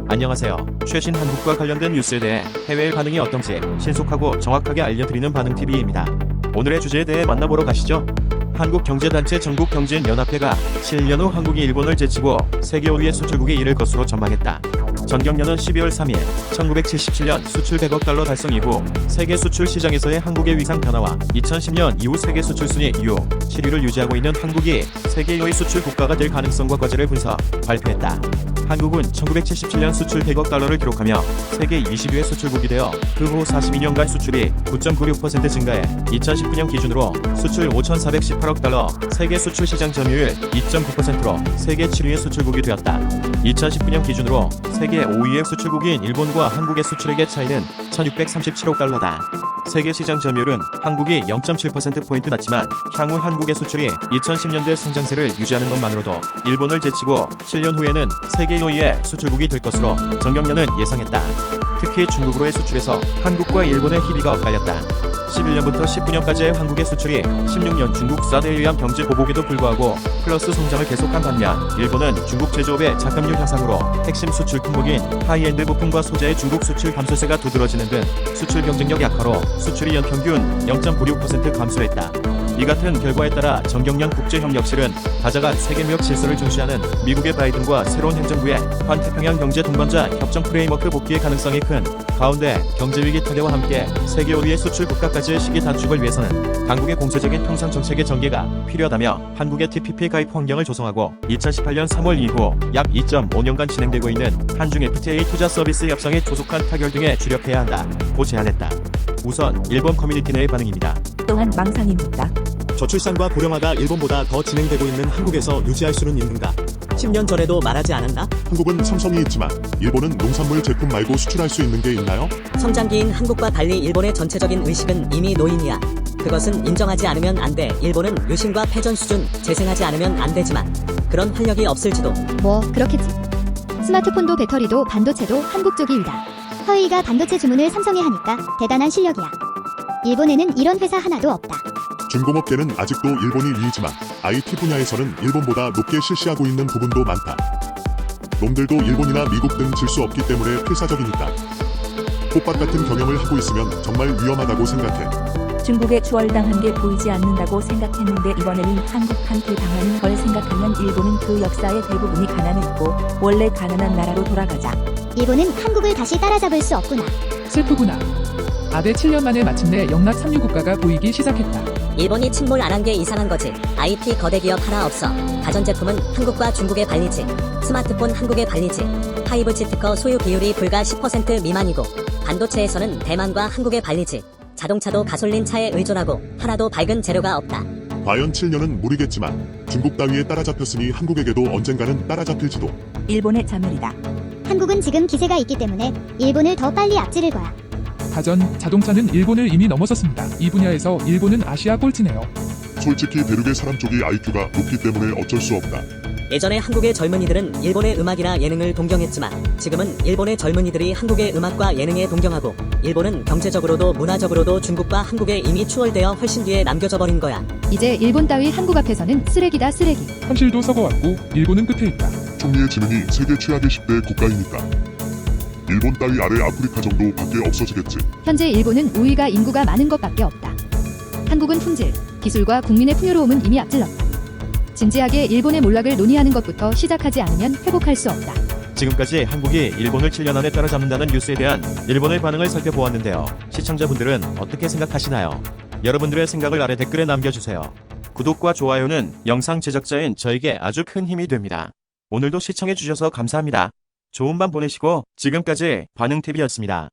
안녕하세요. 최신 한국과 관련된 뉴스에 대해 해외의 반응이 어떤지 신속하고 정확하게 알려드리는 반응TV입니다. 오늘의 주제에 대해 만나보러 가시죠. 한국경제단체 전국경제연합회가 7년 후 한국이 일본을 제치고 세계 5위의 수출국에 이를 것으로 전망했다. 전경련은 12월 3일 1977년 수출 100억 달러 달성 이후 세계 수출 시장에서의 한국의 위상 변화와 2010년 이후 세계 수출 순위 이후 7위를 유지하고 있는 한국이 세계 2위 수출 국가가 될 가능성과 과제를 분석, 발표했다. 한국은 1977년 수출 100억 달러를 기록하며 세계 20위의 수출국이 되어 그 후 42년간 수출이 9.96% 증가해 2019년 기준으로 수출 5,418억 달러, 세계 수출 시장 점유율 2.9%로 세계 7위의 수출국이 되었다. 2019년 기준으로 세계 5위의 수출국인 일본과 한국의 수출액의 차이는 1,637억 달러다. 세계 시장 점유율은 한국이 0.7%포인트 낮지만 향후 한국의 수출이 2010년대 성장세를 유지하는 것만으로도 일본을 제치고 7년 후에는 세계 1위의 수출국이 될 것으로 전경련은 예상했다. 특히 중국으로의 수출에서 한국과 일본의 희비가 엇갈렸다. 11년부터 19년까지의 한국의 수출이 16년 중국 사드에 의한 경제 보복에도 불구하고 플러스 성장을 계속한 반면 일본은 중국 제조업의 작업률 향상으로 핵심 수출 품목인 하이엔드 부품과 소재의 중국 수출 감소세가 두드러지는 등 수출 경쟁력 약화로 수출이 연평균 0.96% 감소했다. 이 같은 결과에 따라 전경련 국제협력실은 다자간 세계무역 질서를 중시하는 미국의 바이든과 새로운 행정부의 환태평양 경제 동반자 협정 프레임워크 복귀의 가능성이 큰 가운데 경제위기 타대와 함께 세계 5위의 수출 국가까지의 시기 단축을 위해서는 당국의 공세적인 통상 정책의 전개가 필요하다며 한국의 TPP 가입 환경을 조성하고 2018년 3월 이후 약 2.5년간 진행되고 있는 한중 FTA 투자 서비스 협상의 조속한 타결 등에 주력해야 한다고 제안했다. 우선 일본 커뮤니티 내의 반응입니다. 또한 망상입니다. 저출산과 고령화가 일본보다 더 진행되고 있는 한국에서 유지할 수는 있는가? 10년 전에도 말하지 않았나? 한국은 삼성이 있지만 일본은 농산물 제품 말고 수출할 수 있는 게 있나요? 성장기인 한국과 달리 일본의 전체적인 의식은 이미 노인이야. 그것은 인정하지 않으면 안 돼. 일본은 유신과 패전 수준 재생하지 않으면 안 되지만 그런 활력이 없을지도. 뭐 그렇겠지. 스마트폰도 배터리도 반도체도 한국 쪽이 위다. 허이가 반도체 주문을 삼성에 하니까 대단한 실력이야. 일본에는 이런 회사 하나도 없다. 중공업계는 아직도 일본이 위이지만 IT 분야에서는 일본보다 높게 실시하고 있는 부분도 많다. 놈들도 일본이나 미국 등 질 수 없기 때문에 필사적이니까. 꽃밭 같은 경영을 하고 있으면 정말 위험하다고 생각해. 중국에 추월당한 게 보이지 않는다고 생각했는데 이번에는 한국한테 당하는 걸 생각하면 일본은 그 역사의 대부분이 가난했고 원래 가난한 나라로 돌아가자. 일본은 한국을 다시 따라잡을 수 없구나. 슬프구나. 아대 7년 만에 마침내 영락 삼류 국가가 보이기 시작했다. 일본이 침몰 안 한 게 이상한 거지. IT 거대 기업 하나 없어. 가전제품은 한국과 중국에 발리지. 스마트폰 한국에 발리지. 5G 특허 소유 비율이 불과 10% 미만이고 반도체에서는 대만과 한국에 발리지. 자동차도 가솔린 차에 의존하고 하나도 밝은 재료가 없다. 과연 7년은 무리겠지만 중국 따위에 따라잡혔으니 한국에게도 언젠가는 따라잡힐지도. 일본의 자멸이다. 한국은 지금 기세가 있기 때문에 일본을 더 빨리 앞지를 거야. 가전, 자동차는 일본을 이미 넘어섰습니다. 이 분야에서 일본은 아시아 꼴찌네요. 솔직히 대륙의 사람 쪽이 IQ가 높기 때문에 어쩔 수 없다. 예전에 한국의 젊은이들은 일본의 음악이나 예능을 동경했지만 지금은 일본의 젊은이들이 한국의 음악과 예능에 동경하고 일본은 경제적으로도 문화적으로도 중국과 한국에 이미 추월되어 훨씬 뒤에 남겨져 버린 거야. 이제 일본 따위 한국 앞에서는 쓰레기다 쓰레기. 현실도 썩어왔고 일본은 끝에 있다. 총리의 지능이 세계 최악의 10대 국가이니까. 일본 따위 아래 아프리카 정도밖에 없어지겠지. 현재 일본은 우위가 인구가 많은 것밖에 없다. 한국은 품질, 기술과 국민의 풍요로움은 이미 앞질렀다. 진지하게 일본의 몰락을 논의하는 것부터 시작하지 않으면 회복할 수 없다. 지금까지 한국이 일본을 7년 안에 따라잡는다는 뉴스에 대한 일본의 반응을 살펴보았는데요. 시청자분들은 어떻게 생각하시나요? 여러분들의 생각을 아래 댓글에 남겨주세요. 구독과 좋아요는 영상 제작자인 저에게 아주 큰 힘이 됩니다. 오늘도 시청해주셔서 감사합니다. 좋은 밤 보내시고 지금까지 반응TV였습니다.